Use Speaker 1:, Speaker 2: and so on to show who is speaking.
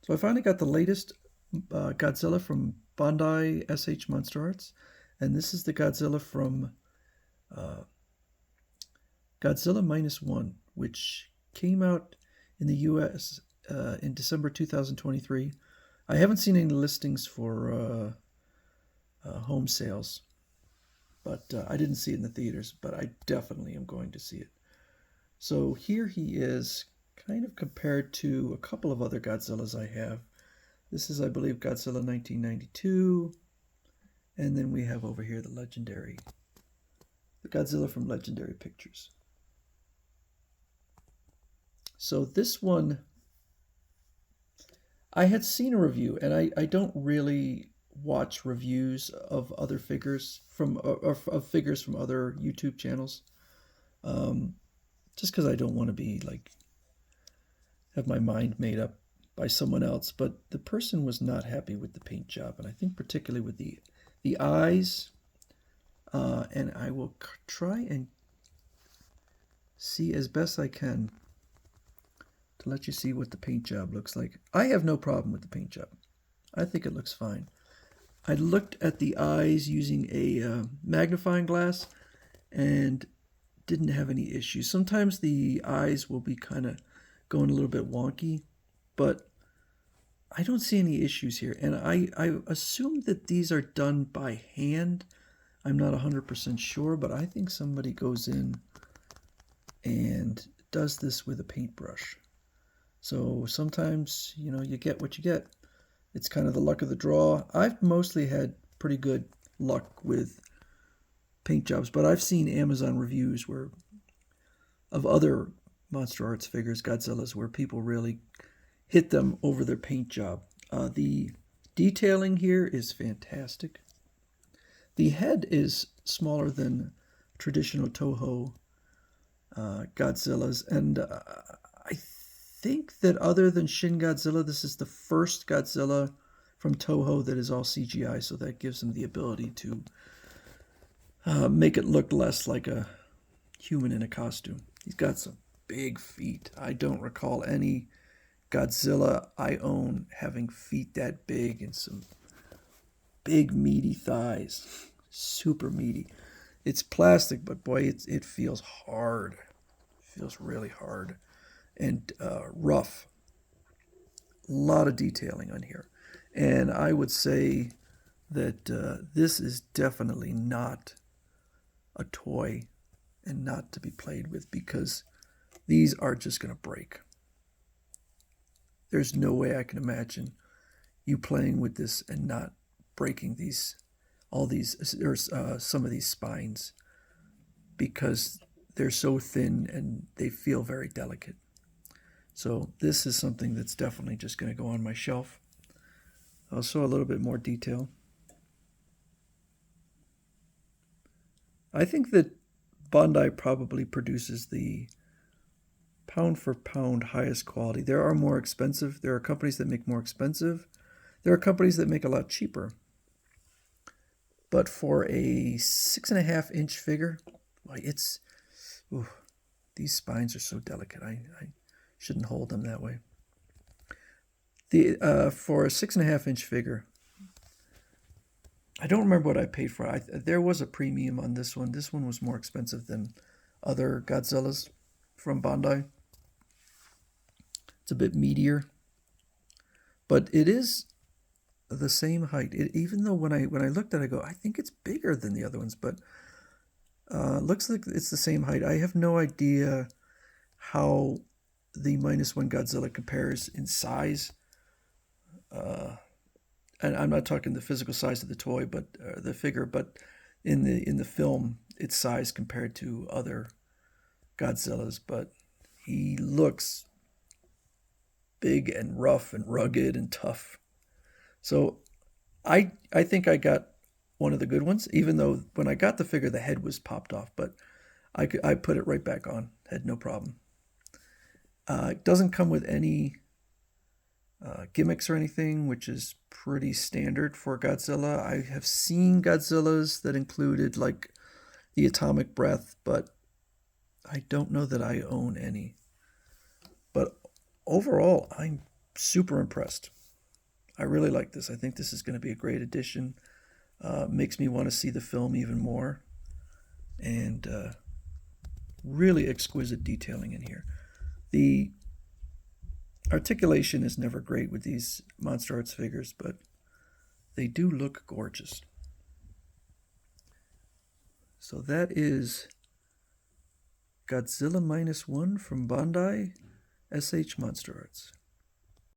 Speaker 1: So I finally got the latest Godzilla from Bandai s.h.monsterarts, and this is the Godzilla from uh, Godzilla Minus One, which came out in the U.S. In December 2023. I haven't seen any listings for home sales, but I didn't see it in the theaters. But I definitely am going to see it. So here he is, kind of compared to a couple of other Godzillas I have. This is, I believe, Godzilla 1992. And then we have over here the Godzilla from Legendary Pictures. So this one, I had seen a review, and I don't really watch reviews of other figures of figures from other YouTube channels, um, just because I don't want to be like have my mind made up by someone else. But the person was not happy with the paint job, and I think particularly with the eyes. And I will try and see as best I can to let you see what the paint job looks like. I have no problem with the paint job. I think it looks fine. I looked at the eyes using a magnifying glass and didn't have any issues. Sometimes the eyes will be kind of going a little bit wonky, but I don't see any issues here. And I assume that these are done by hand. I'm not 100% sure, but I think somebody goes in and does this with a paintbrush. So sometimes, you get what you get. It's kind of the luck of the draw. I've mostly had pretty good luck with paint jobs, but I've seen Amazon reviews of other Monster Arts figures, Godzillas, where people really hit them over their paint job. The detailing here is fantastic. The head is smaller than traditional Toho Godzillas, and I think that other than Shin Godzilla, this is the first Godzilla from Toho that is all CGI, so that gives them the ability to make it look less like a human in a costume. He's got some big feet. I don't recall any Godzilla I own having feet that big and some big meaty thighs. Super meaty. It's plastic, but boy, it feels hard. It feels really hard and rough. A lot of detailing on here. And I would say that this is definitely not a toy and not to be played with, because these are just going to break. There's no way I can imagine you playing with this and not breaking some of these spines, because they're so thin and they feel very delicate. So this is something that's definitely just going to go on my shelf. I'll show a little bit more detail. I think that Bandai probably produces the pound for pound highest quality. There are more expensive. There are companies that make more expensive. There are companies that make a lot cheaper. But for a 6.5-inch figure, these spines are so delicate. I shouldn't hold them that way. For a 6.5-inch figure, I don't remember what I paid for it. There was a premium on this one. This one was more expensive than other Godzillas from Bandai. It's a bit meatier, but it is the same height. Even though when I looked at it, I go, I think it's bigger than the other ones, but looks like it's the same height. I have no idea how the Minus One Godzilla compares in size. And I'm not talking the physical size of the toy, but the figure, but in the film, its size compared to other Godzillas. But he looks big and rough and rugged and tough. So I think I got one of the good ones, even though when I got the figure, the head was popped off, but I put it right back on, had no problem. It doesn't come with any gimmicks or anything, which is pretty standard for Godzilla. I have seen Godzillas that included like the atomic breath, but I don't know that I own any. But overall, I'm super impressed. I really like this. I think this is going to be a great addition. Makes me want to see the film even more. And really exquisite detailing in here. The articulation is never great with these Monster Arts figures, but they do look gorgeous. So that is Godzilla Minus One from Bandai, s.h.monsterarts.